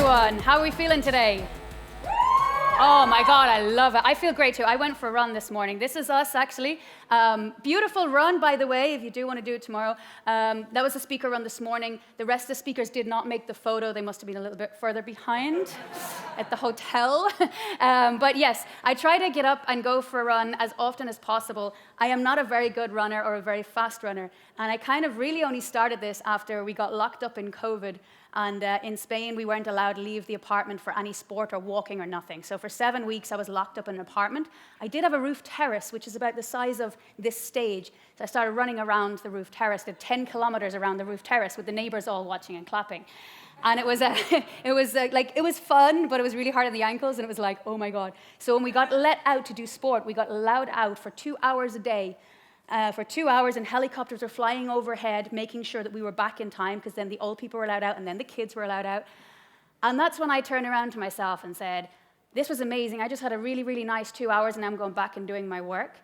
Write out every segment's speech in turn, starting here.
everyone. How are we feeling today? Oh my God, I love it. I feel great too. I went for a run this morning. This is us, actually. Beautiful run, by the way, if you do want to do it tomorrow. That was the speaker run this morning. The rest of the speakers did not make the photo. They must have been a little bit further behind at the hotel. But yes, I try to get up and go for a run as often as possible. I am not a very good runner or a very fast runner. And I kind of really only started this after we got locked up in COVID. And in Spain, we weren't allowed to leave the apartment for any sport or walking or nothing. So for 7 weeks, I was locked up in an apartment. I did have a roof terrace, which is about the size of this stage. So I started running around the roof terrace, did 10 kilometers around the roof terrace with the neighbors all watching and clapping. And it was fun, but it was really hard on the ankles, and it was like, oh my God. So when we got let out to do sport, we got allowed out for 2 hours a day. For 2 hours, and helicopters were flying overhead, making sure that we were back in time, because then the old people were allowed out, and then the kids were allowed out. And that's when I turned around to myself and said, this was amazing. I just had a really, really nice 2 hours, and I'm going back and doing my work.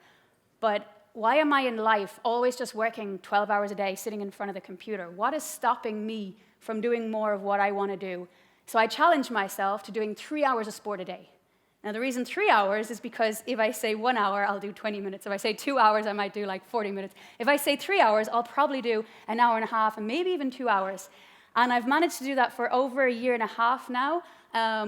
But why am I in life always just working 12 hours a day, sitting in front of the computer? What is stopping me from doing more of what I want to do? So I challenged myself to doing 3 hours of sport a day. Now, the reason 3 hours is because if I say 1 hour, I'll do 20 minutes. If I say 2 hours, I might do like 40 minutes. If I say 3 hours, I'll probably do an hour and a half and maybe even 2 hours. And I've managed to do that for over a year and a half now,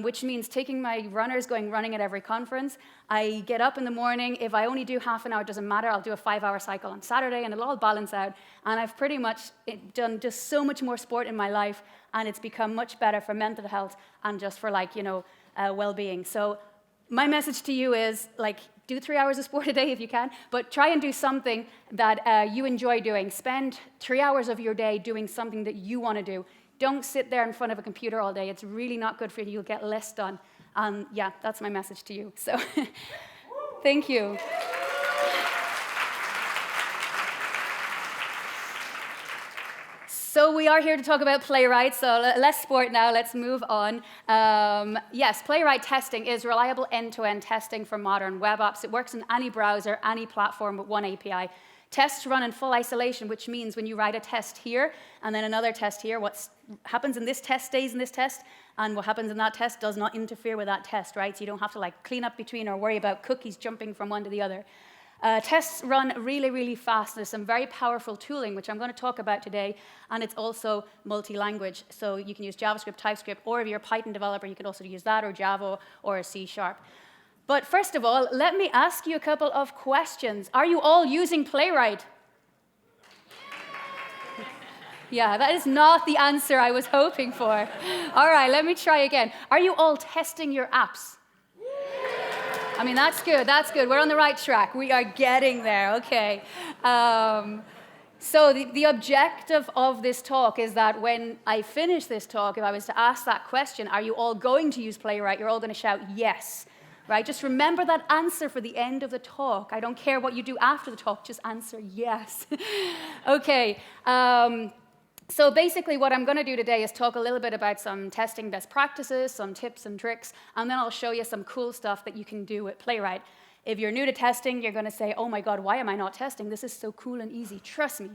which means taking my runners, going running at every conference. I get up in the morning. If I only do half an hour, it doesn't matter. I'll do a 5-hour cycle on Saturday, and it'll all balance out. And I've pretty much done just so much more sport in my life, and it's become much better for mental health and just for well-being. So my message to you is, do 3 hours of sport a day if you can, but try and do something that you enjoy doing. Spend 3 hours of your day doing something that you want to do. Don't sit there in front of a computer all day. It's really not good for you. You'll get less done. Yeah, that's my message to you. So, thank you. So we are here to talk about Playwright, so less sport now, let's move on. Yes, Playwright testing is reliable end-to-end testing for modern web apps. It works in any browser, any platform with one API. Tests run in full isolation, which means when you write a test here and then another test here, what happens in this test stays in this test, and what happens in that test does not interfere with that test, right? So you don't have to clean up between or worry about cookies jumping from one to the other. Tests run really, really fast. There's some very powerful tooling, which I'm going to talk about today, and it's also multi-language. So you can use JavaScript, TypeScript, or if you're a Python developer, you can also use that, or Java, or C#. But first of all, let me ask you a couple of questions. Are you all using Playwright? Yeah, that is not the answer I was hoping for. All right, let me try again. Are you all testing your apps? I mean, that's good, that's good. We're on the right track. We are getting there, okay. So the objective of this talk is that when I finish this talk, if I was to ask that question, are you all going to use Playwright? You're all going to shout yes, right? Just remember that answer for the end of the talk. I don't care what you do after the talk, just answer yes. Okay. So basically what I'm going to do today is talk a little bit about some testing best practices, some tips and tricks, and then I'll show you some cool stuff that you can do with Playwright. If you're new to testing, you're going to say, oh my God, why am I not testing? This is so cool and easy, trust me,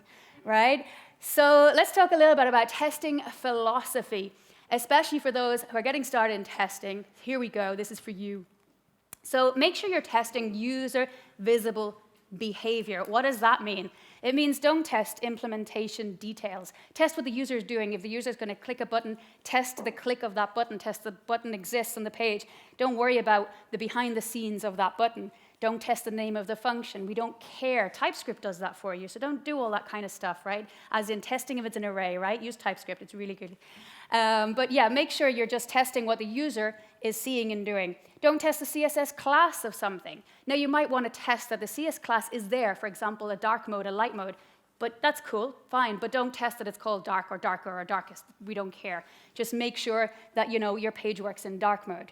right? So let's talk a little bit about testing philosophy, especially for those who are getting started in testing. Here we go, this is for you. So make sure you're testing user visible behavior. What does that mean? It means don't test implementation details. Test what the user is doing. If the user is going to click a button, test the click of that button. Test the button exists on the page. Don't worry about the behind the scenes of that button. Don't test the name of the function. We don't care. TypeScript does that for you, so don't do all that kind of stuff, right? As in testing if it's an array, right? Use TypeScript. It's really good. But yeah, make sure you're just testing what the user is seeing and doing. Don't test the CSS class of something. Now, you might want to test that the CS class is there, for example, a dark mode, a light mode. But that's cool, fine. But don't test that it's called dark or darker or darkest. We don't care. Just make sure that your page works in dark mode.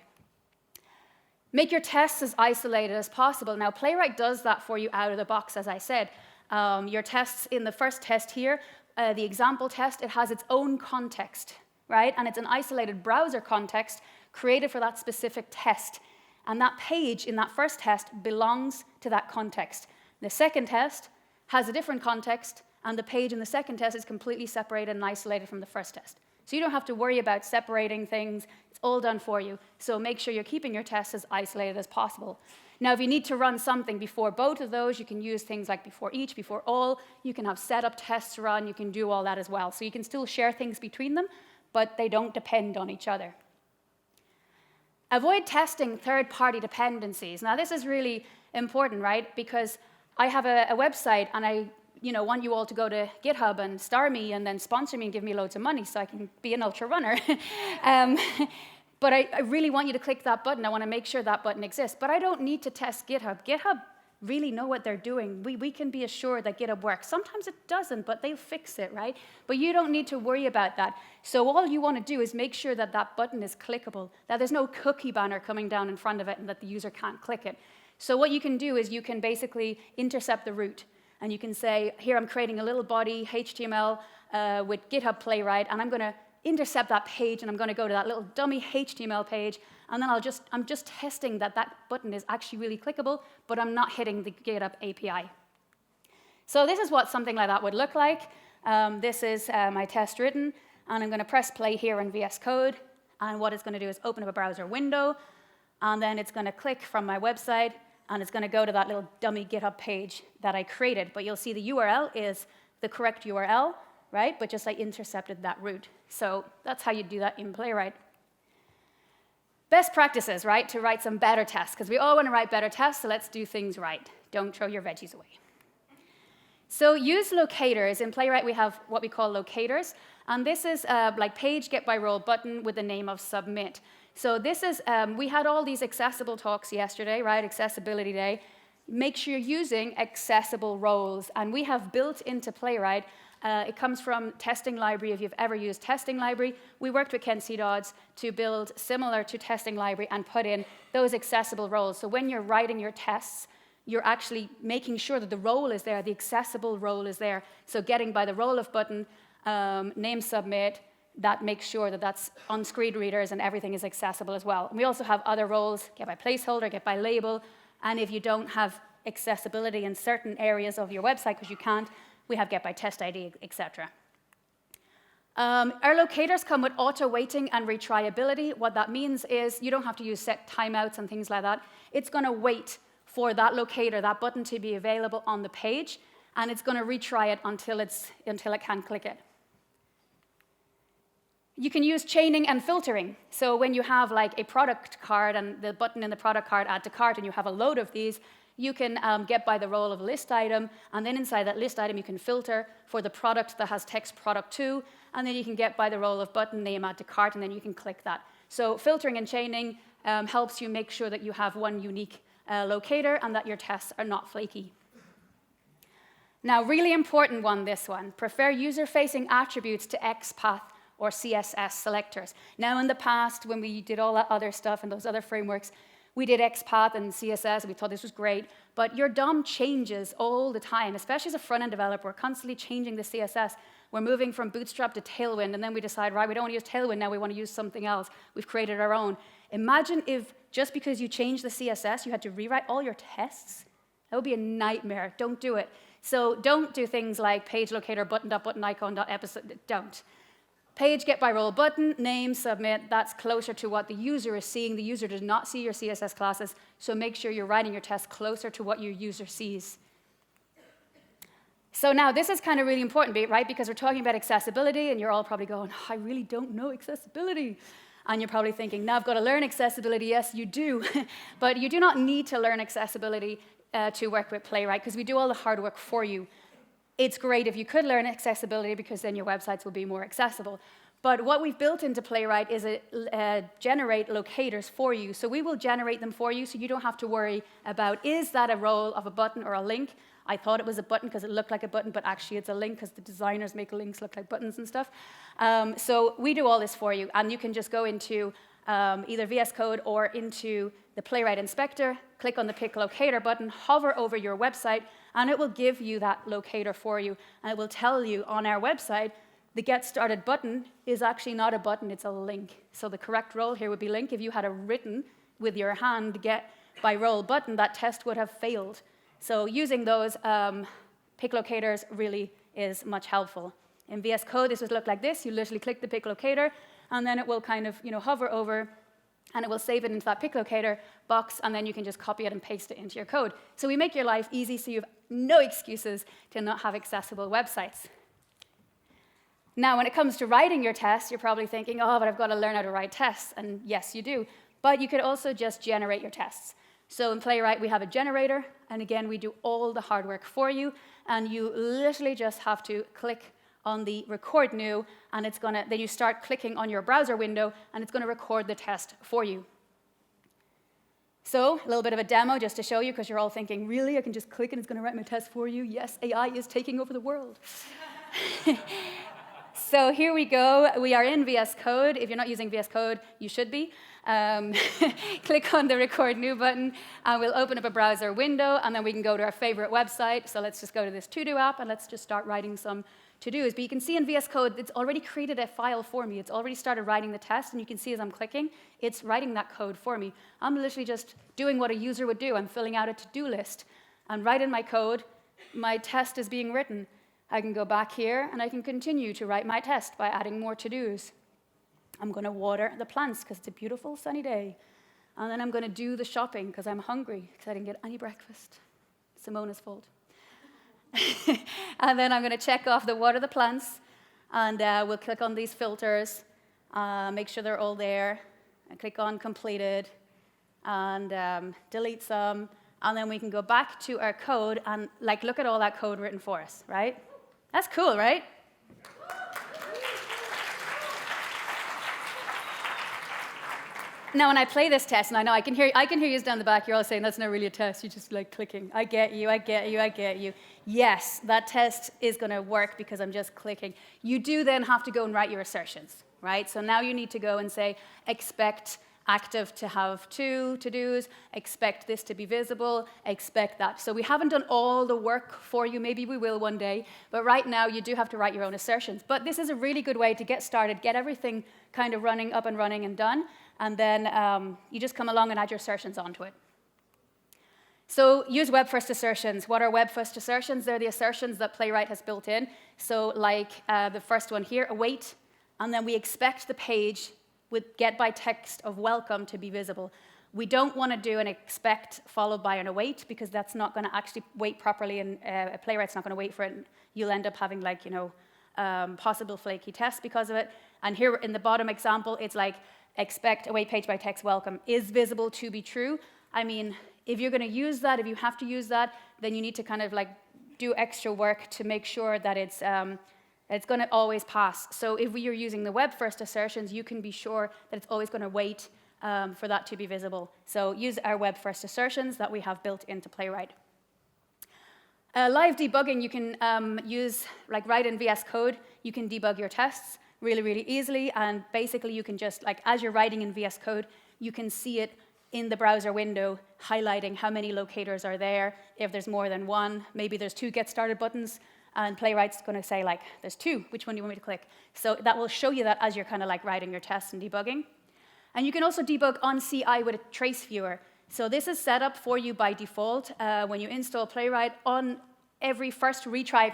Make your tests as isolated as possible. Now, Playwright does that for you out of the box, as I said. Your tests in the first test here, the example test, it has its own context, right? And it's an isolated browser context created for that specific test. And that page in that first test belongs to that context. The second test has a different context, and the page in the second test is completely separated and isolated from the first test. So you don't have to worry about separating things. It's all done for you. So make sure you're keeping your tests as isolated as possible. Now, if you need to run something before both of those, you can use things like before each, before all. You can have setup tests run. You can do all that as well. So you can still share things between them, but they don't depend on each other. Avoid testing third-party dependencies. Now, this is really important, right? Because I have a website, and I want you all to go to GitHub and star me and then sponsor me and give me loads of money so I can be an ultra runner. But I really want you to click that button. I want to make sure that button exists. But I don't need to test GitHub. GitHub really know what they're doing. We can be assured that GitHub works. Sometimes it doesn't, but they'll fix it, right? But you don't need to worry about that. So all you want to do is make sure that that button is clickable, that there's no cookie banner coming down in front of it and that the user can't click it. So what you can do is you can basically intercept the root. And you can say, here I'm creating a little body HTML with GitHub Playwright, and I'm going to intercept that page, and I'm going to go to that little dummy HTML page, and then I'm just testing that that button is actually really clickable, but I'm not hitting the GitHub API. So this is what something like that would look like. This is my test written, and I'm going to press play here in VS Code, and what it's going to do is open up a browser window, and then it's going to click from my website, and it's going to go to that little dummy GitHub page that I created. But you'll see the URL is the correct URL, right? But just I intercepted that root. So that's how you do that in Playwright. Best practices, right, to write some better tests, because we all want to write better tests, so let's do things right. Don't throw your veggies away. So use locators. In Playwright, we have what we call locators. And this is like page get by role button with the name of submit. So this is, we had all these accessible talks yesterday, right, Accessibility Day. Make sure you're using accessible roles. And we have built into Playwright, it comes from Testing Library, if you've ever used Testing Library. We worked with Ken C. Dodds to build similar to Testing Library and put in those accessible roles. So when you're writing your tests, you're actually making sure that the role is there, the accessible role is there. So getting by the role of button, name submit, that makes sure that that's on screen readers and everything is accessible as well. And we also have other roles, get by placeholder, get by label, and if you don't have accessibility in certain areas of your website, because you can't, we have get by test ID, etc. Our locators come with auto-waiting and retriability. What that means is you don't have to use set timeouts and things like that. It's going to wait for that locator, that button to be available on the page, and it's going to retry it until it can click it. You can use chaining and filtering. So when you have like a product card and the button in the product card add to cart and you have a load of these, you can get by the role of a list item, and then inside that list item you can filter for the product that has text product to, and then you can get by the role of button name add to cart, and then you can click that. So filtering and chaining helps you make sure that you have one unique locator and that your tests are not flaky. Now, really important one, this one. Prefer user-facing attributes to XPath or CSS selectors. Now, in the past, when we did all that other stuff and those other frameworks, we did XPath and CSS, and we thought this was great, but your DOM changes all the time, especially as a front-end developer. We're constantly changing the CSS. We're moving from Bootstrap to Tailwind, and then we decide, right, we don't want to use Tailwind now, we want to use something else. We've created our own. Imagine if just because you changed the CSS, you had to rewrite all your tests. That would be a nightmare. Don't do it. So don't do things like page locator, button icon, episode. Don't. Page get by role button, name, submit, that's closer to what the user is seeing. The user does not see your CSS classes, so make sure you're writing your test closer to what your user sees. So now this is kind of really important, right? Because we're talking about accessibility, and you're all probably going, I really don't know accessibility. And you're probably thinking, now I've got to learn accessibility. Yes, you do. But you do not need to learn accessibility to work with Playwright, because we do all the hard work for you. It's great if you could learn accessibility, because then your websites will be more accessible. But what we've built into Playwright is generate locators for you. So we will generate them for you, so you don't have to worry about, is that a role of a button or a link? I thought it was a button because it looked like a button, but actually it's a link because the designers make links look like buttons and stuff. So we do all this for you, and you can just go into either VS Code or into the Playwright Inspector, click on the Pick Locator button, hover over your website, and it will give you that locator for you. And it will tell you on our website, the Get Started button is actually not a button, it's a link. So the correct role here would be link. If you had a written with your hand Get by Role button, that test would have failed. So using those pick locators really is much helpful. In VS Code, this would look like this. You literally click the pick locator, and then it will kind of hover over, and it will save it into that pick locator box, and then you can just copy it and paste it into your code. So we make your life easy so you have no excuses to not have accessible websites. Now, when it comes to writing your tests, you're probably thinking, oh, but I've got to learn how to write tests. And yes, you do. But you could also just generate your tests. So in Playwright, we have a generator. And again, we do all the hard work for you. And you literally just have to click on the record new, and then you start clicking on your browser window, and it's going to record the test for you. So a little bit of a demo just to show you, because you're all thinking, really? I can just click and it's going to write my test for you? Yes, AI is taking over the world. So here we go. We are in VS Code. If you're not using VS Code, you should be. Click on the Record New button, and we'll open up a browser window, and then we can go to our favorite website. So let's just go to this to-do app, and let's just start writing some to-dos. But you can see in VS Code, it's already created a file for me. It's already started writing the test, and you can see as I'm clicking, it's writing that code for me. I'm literally just doing what a user would do. I'm filling out a to-do list. And right in my code, my test is being written. I can go back here, and I can continue to write my test by adding more to-dos. I'm going to water the plants because it's a beautiful sunny day. And then I'm going to do the shopping because I'm hungry because I didn't get any breakfast. Simona's fault. And then I'm going to check off the water the plants, and we'll click on these filters, make sure they're all there, and click on completed, and delete some, and then we can go back to our code and look at all that code written for us, right? That's cool, right? Now, when I play this test, and I know I can hear you down the back, you're all saying, that's not really a test, you're just clicking. I get you. Yes, that test is going to work because I'm just clicking. You do then have to go and write your assertions, right? So now you need to go and say, expect active to have 2 to-dos, expect this to be visible, expect that. So we haven't done all the work for you. Maybe we will one day. But right now, you do have to write your own assertions. But this is a really good way to get started, get everything kind of up and running and done. And then you just come along and add your assertions onto it. So use web-first assertions. What are web-first assertions? They're the assertions that Playwright has built in. So the first one here, await, and then we expect the page with get by text of welcome to be visible. We don't want to do an expect followed by an await because that's not going to actually wait properly, and Playwright's not going to wait for it. And you'll end up having possible flaky tests because of it. And here in the bottom example, it's expect await page by text welcome is visible to be true. I mean, if you're going to use that, if you have to use that, then you need to kind of do extra work to make sure that it's going to always pass. So if you're using the web-first assertions, you can be sure that it's always going to wait for that to be visible. So use our web-first assertions that we have built into Playwright. Live debugging, you can use, right in VS Code, you can debug your tests really, really easily. And basically, you can just, as you're writing in VS Code, you can see it in the browser window, highlighting how many locators are there. If there's more than one, maybe there's 2 get started buttons, and Playwright's going to say, there's 2. Which one do you want me to click? So that will show you that as you're kind of writing your tests and debugging. And you can also debug on CI with a trace viewer. So this is set up for you by default. When you install Playwright, on every first retry of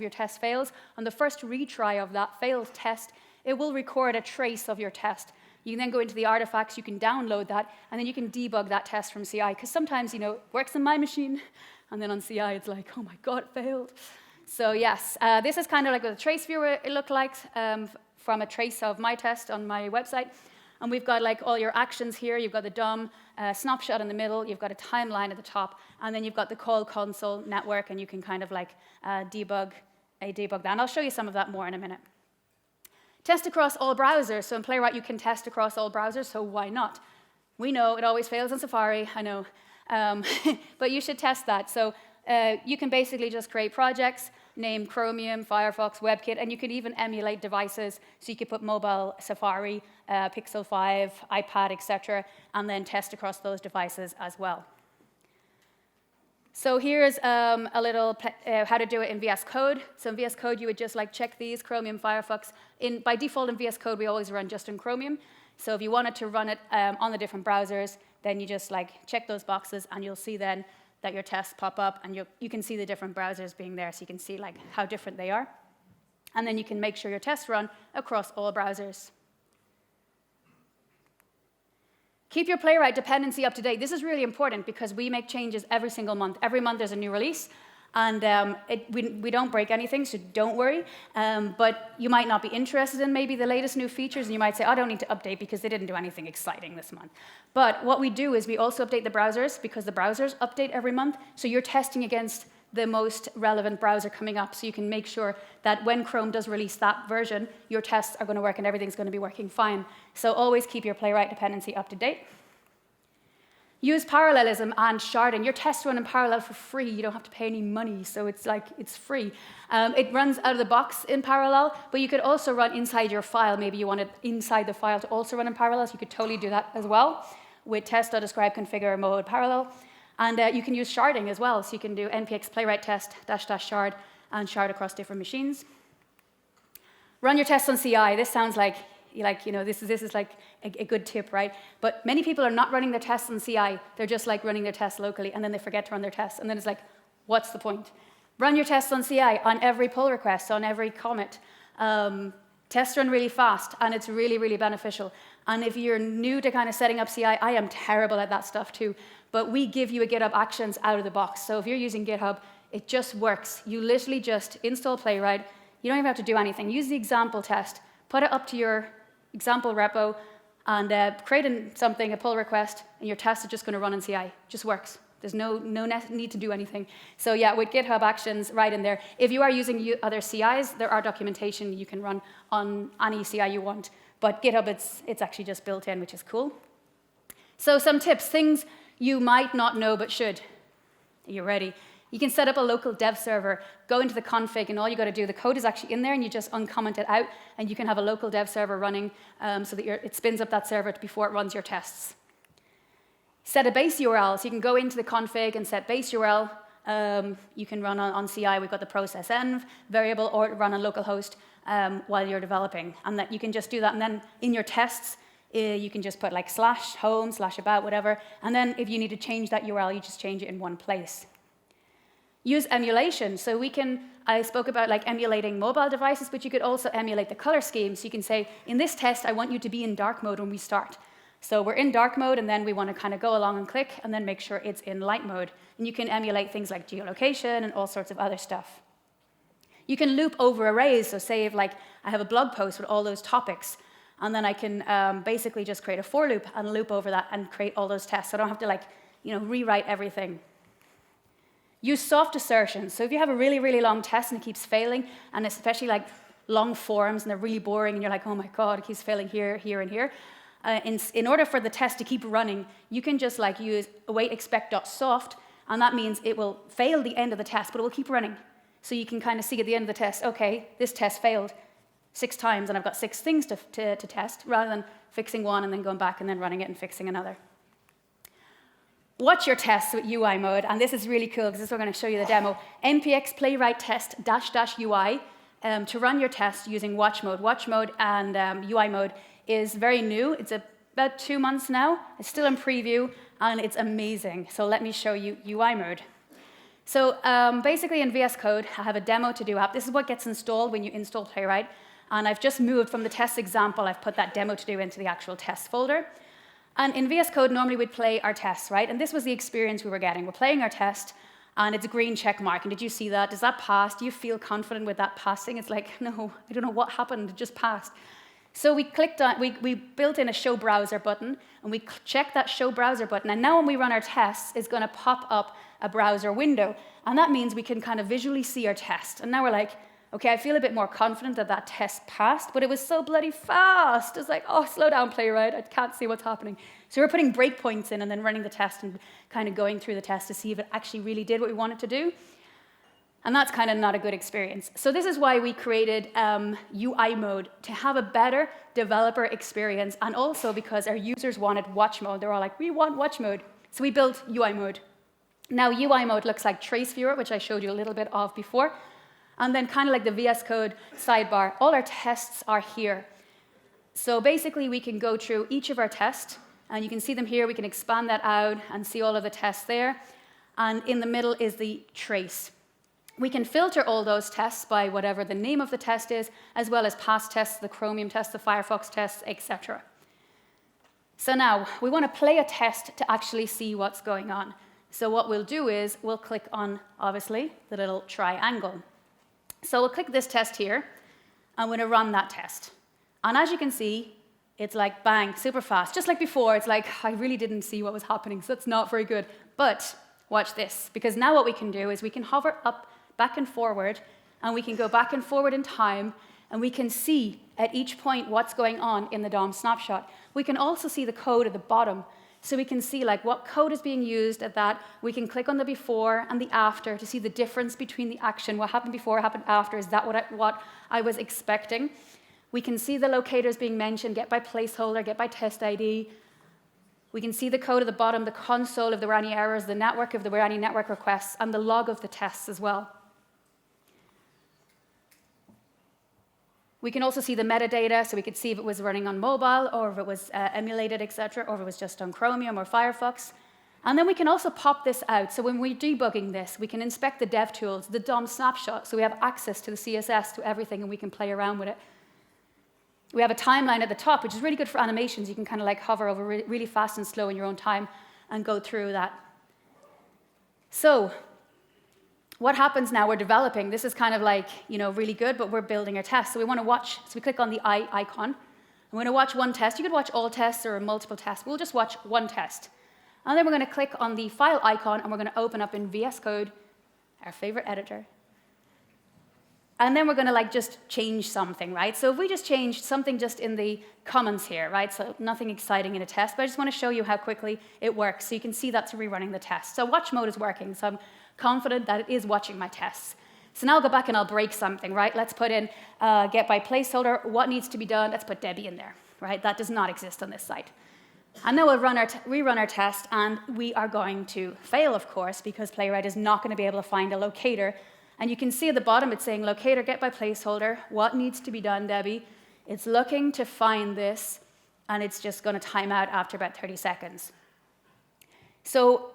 your test fails, on the first retry of that failed test, it will record a trace of your test. You can then go into the artifacts, you can download that, and then you can debug that test from CI. Because sometimes, it works on my machine, and then on CI, it's oh my God, it failed. So yes, this is kind of what a trace viewer it looked like from a trace of my test on my website. And we've got all your actions here. You've got the DOM snapshot in the middle. You've got a timeline at the top. And then you've got the call console network, and you can kind of debug that. And I'll show you some of that more in a minute. Test across all browsers. So in Playwright, you can test across all browsers, so why not? We know it always fails on Safari, I know. But you should test that. So you can basically just create projects, name Chromium, Firefox, WebKit, and you can even emulate devices. So you could put mobile, Safari, Pixel 5, iPad, etc., and then test across those devices as well. So here's a little how to do it in VS Code. So in VS Code, you would just check these, Chromium, Firefox. By default in VS Code, we always run just in Chromium. So if you wanted to run it on the different browsers, then you just check those boxes, and you'll see then that your tests pop up, and you can see the different browsers being there, so you can see how different they are. And then you can make sure your tests run across all browsers. Keep your Playwright dependency up to date. This is really important because we make changes every single month. Every month there's a new release, and we don't break anything, so don't worry. But you might not be interested in maybe the latest new features, and you might say, I don't need to update because they didn't do anything exciting this month. But what we do is we also update the browsers because the browsers update every month, so you're testing against the most relevant browser coming up, so you can make sure that when Chrome does release that version, your tests are going to work and everything's going to be working fine. So always keep your Playwright dependency up to date. Use parallelism and sharding. Your tests run in parallel for free. You don't have to pay any money, so it's free. It runs out of the box in parallel, but you could also run inside your file. Maybe you wanted inside the file to also run in parallel, so you could totally do that as well with test.describe configure mode parallel. And you can use sharding as well, so you can do npx playwright test --shard and shard across different machines. Run your tests on CI. This sounds like this is like a good tip, right? But many people are not running their tests on CI. They're just like running their tests locally, and then they forget to run their tests, and then it's like, what's the point? Run your tests on CI on every pull request, on every commit. Tests run really fast, and it's really, really beneficial. And if you're new to kind of setting up CI, I am terrible at that stuff too. But we give you a GitHub Actions out of the box. So if you're using GitHub, it just works. You literally just install Playwright. You don't even have to do anything. Use the example test. Put it up to your example repo and create a pull request, and your test is just going to run in CI. It just works. There's no need to do anything. So yeah, with GitHub Actions right in there. If you are using other CIs, there are documentation you can run on any CI you want. But GitHub, it's actually just built in, which is cool. So some tips, things you might not know but should. Are you ready? You can set up a local dev server, go into the config, and all you got to do, the code is actually in there, and you just uncomment it out, and you can have a local dev server running so that it spins up that server before it runs your tests. Set a base URL, so you can go into the config and set base URL. You can run on CI. We've got the process env variable, or run on localhost while you're developing, and that you can just do that. And then in your tests, you can just put like /home, /about, whatever. And then if you need to change that URL, you just change it in one place. Use emulation. So I spoke about like emulating mobile devices, but you could also emulate the color scheme. So you can say, in this test, I want you to be in dark mode when we start. So we're in dark mode, and then we want to kind of go along and click, and then make sure it's in light mode. And you can emulate things like geolocation and all sorts of other stuff. You can loop over arrays. So say if I have a blog post with all those topics, and then I can basically just create a for loop and loop over that and create all those tests. So I don't have to rewrite everything. Use soft assertions. So if you have a really, really long test and it keeps failing, and especially like long forms and they're really boring, and you're like, oh my God, it keeps failing here, here, and here. In order for the test to keep running, you can just use await expect.soft, and that means it will fail the end of the test, but it will keep running. So you can kind of see at the end of the test, okay, this test failed 6 times, and I've got 6 things to test, rather than fixing one and then going back and then running it and fixing another. Watch your tests with UI mode, and this is really cool because this is what I'm going to show you the demo. npx playwright test --UI to run your test using watch mode. Watch mode and UI mode is very new. It's about 2 months now. It's still in preview, and it's amazing. So let me show you UI mode. So basically in VS Code, I have a demo to do app. This is what gets installed when you install Playwright. And I've just moved from the test example, I've put that demo to do into the actual test folder. And in VS Code, normally we'd play our tests, right? And this was the experience we were getting. We're playing our test, and it's a green check mark. And did you see that? Does that pass? Do you feel confident with that passing? It's like, no, I don't know what happened. It just passed. So we clicked on, we built in a show browser button, and we checked that show browser button. And now when we run our tests, it's going to pop up a browser window. And that means we can kind of visually see our test. And now we're like, okay, I feel a bit more confident that that test passed, but it was so bloody fast. It's like, oh, slow down, Playwright. I can't see what's happening. So we're putting breakpoints in and then running the test and kind of going through the test to see if it actually really did what we wanted to do. And that's kind of not a good experience. So this is why we created UI mode, to have a better developer experience, and also because our users wanted watch mode. They're all like, we want watch mode. So we built UI mode. Now UI mode looks like Trace Viewer, which I showed you a little bit of before. And then kind of like the VS Code sidebar, all our tests are here. So basically, we can go through each of our tests, and you can see them here. We can expand that out and see all of the tests there. And in the middle is the trace. We can filter all those tests by whatever the name of the test is, as well as past tests, the Chromium tests, the Firefox tests, etc. So now, we want to play a test to actually see what's going on. So what we'll do is, we'll click on, obviously, the little triangle. So we'll click this test here. I'm going to run that test. And as you can see, it's like bang, super fast. Just like before, it's like, I really didn't see what was happening, so that's not very good. But watch this, because now what we can do is we can hover up, back and forward, and we can go back and forward in time, and we can see at each point what's going on in the DOM snapshot. We can also see the code at the bottom, so we can see like what code is being used at that. We can click on the before and the after to see the difference between the action, what happened before, what happened after. Is that what I was expecting? We can see the locators being mentioned, get by placeholder, get by test ID. We can see the code at the bottom, the console if there were any errors, the network if there were any network requests, and the log of the tests as well. We can also see the metadata, so we could see if it was running on mobile, or if it was emulated, etc., or if it was just on Chromium or Firefox. And then we can also pop this out. So when we're debugging this, we can inspect the dev tools, the DOM snapshot, so we have access to the CSS, to everything, and we can play around with it. We have a timeline at the top, which is really good for animations. You can kind of like hover over really fast and slow in your own time and go through that. So what happens now? We're developing. This is kind of like, really good, but we're building our tests. So we want to watch. So we click on the eye icon. We're going to watch one test. You could watch all tests or multiple tests. We'll just watch one test. And then we're going to click on the file icon, and we're going to open up in VS Code, our favorite editor. And then we're going to just change something, right? So if we just change something just in the comments here, right? So nothing exciting in a test, but I just want to show you how quickly it works. So you can see that's rerunning the test. So watch mode is working. So I'm confident that it is watching my tests. So now I'll go back and I'll break something, right? Let's put in get by placeholder. What needs to be done? Let's put Debbie in there, right? That does not exist on this site. And now we'll rerun our test, and we are going to fail, of course, because Playwright is not going to be able to find a locator. And you can see at the bottom it's saying locator, get by placeholder. What needs to be done, Debbie? It's looking to find this, and it's just going to time out after about 30 seconds. So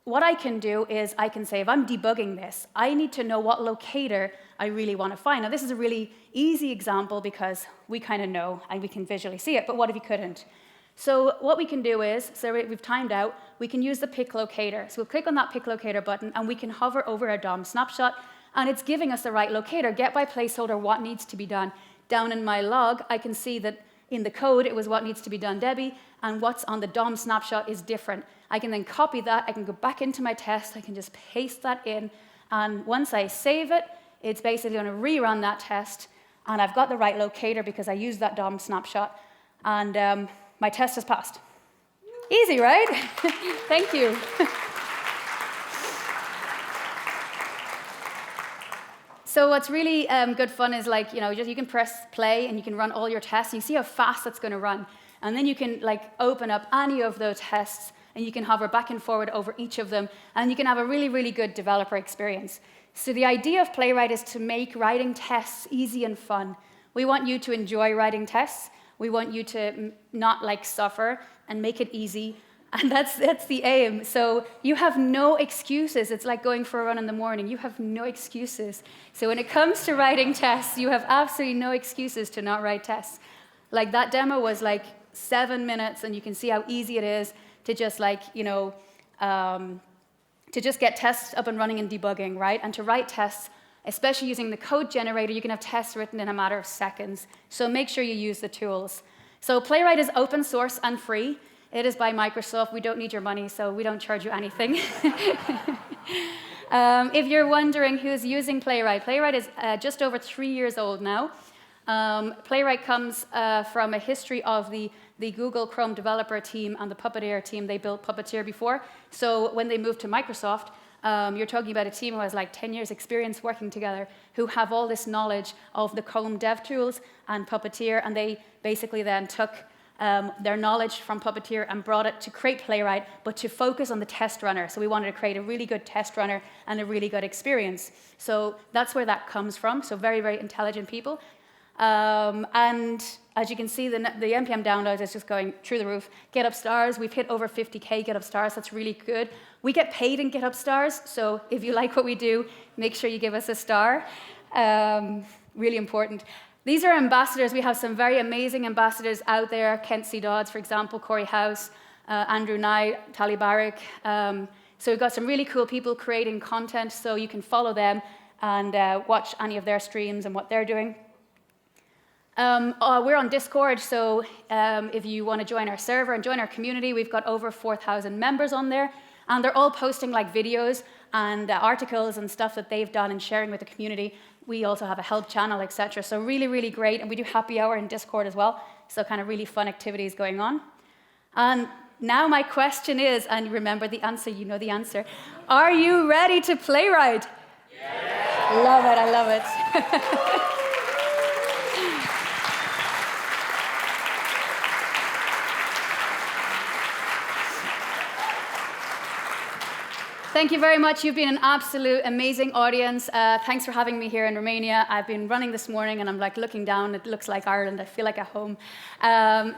what I can do is I can say, if I'm debugging this, I need to know what locator I really want to find. Now, this is a really easy example because we kind of know and we can visually see it, but what if you couldn't? So what we can do is, so we've timed out, we can use the pick locator. So we'll click on that pick locator button, and we can hover over our DOM snapshot, and it's giving us the right locator. Get by placeholder, what needs to be done. Down in my log, I can see that in the code, it was what needs to be done, Debbie, and what's on the DOM snapshot is different. I can then copy that. I can go back into my test. I can just paste that in, and once I save it, it's basically going to rerun that test, and I've got the right locator because I used that DOM snapshot, and my test has passed. Easy, right? Thank you. So what's really good fun is you can press play and you can run all your tests. You see how fast that's going to run. And then you can open up any of those tests, and you can hover back and forward over each of them, and you can have a really, really good developer experience. So the idea of Playwright is to make writing tests easy and fun. We want you to enjoy writing tests. We want you to not suffer and make it easy. And that's the aim. So you have no excuses. It's like going for a run in the morning. You have no excuses. So when it comes to writing tests, you have absolutely no excuses to not write tests. That demo was 7 minutes, and you can see how easy it is to just to just get tests up and running and debugging, right? And to write tests, especially using the code generator, you can have tests written in a matter of seconds. So make sure you use the tools. So Playwright is open source and free. It is by Microsoft. We don't need your money, so we don't charge you anything. If you're wondering who's using Playwright, Playwright is just over 3 years old now. Playwright comes from a history of the Google Chrome developer team and the Puppeteer team. They built Puppeteer before. So when they moved to Microsoft, you're talking about a team who has 10 years experience working together, who have all this knowledge of the Chrome dev tools and Puppeteer, and they basically then took their knowledge from Puppeteer and brought it to create Playwright, but to focus on the test runner. So we wanted to create a really good test runner and a really good experience. So that's where that comes from. So very, very intelligent people. And as you can see, the NPM downloads is just going through the roof. GitHub stars, we've hit over 50K GitHub stars. That's really good. We get paid in GitHub stars, so if you like what we do, make sure you give us a star. Really important. These are ambassadors. We have some very amazing ambassadors out there. Kent C. Dodds, for example, Corey House, Andrew Knight, Tali Barrick. So we've got some really cool people creating content, so you can follow them and watch any of their streams and what they're doing. We're on Discord, so if you want to join our server and join our community, we've got over 4,000 members on there, and they're all posting like videos and articles and stuff that they've done and sharing with the community. We also have a help channel, etc. So really, really great, and we do happy hour in Discord as well, so kind of really fun activities going on. And now my question is, and remember the answer, you know the answer, are you ready to playwright? Yeah. Love it, I love it. Thank you very much. You've been an absolute amazing audience. Thanks for having me here in Romania. I've been running this morning, and I'm like looking down. It looks like Ireland. I feel like at home.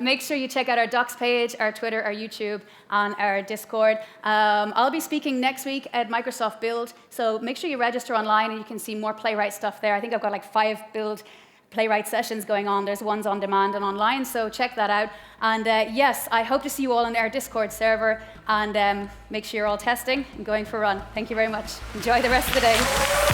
Make sure you check out our docs page, our Twitter, our YouTube, and our Discord. I'll be speaking next week at Microsoft Build, so make sure you register online, and you can see more playwright stuff there. I think I've got like 5 Build playwright sessions going on. There's ones on demand and online, so check that out. And yes, I hope to see you all in our Discord server, and make sure you're all testing and going for a run. Thank you very much. Enjoy the rest of the day.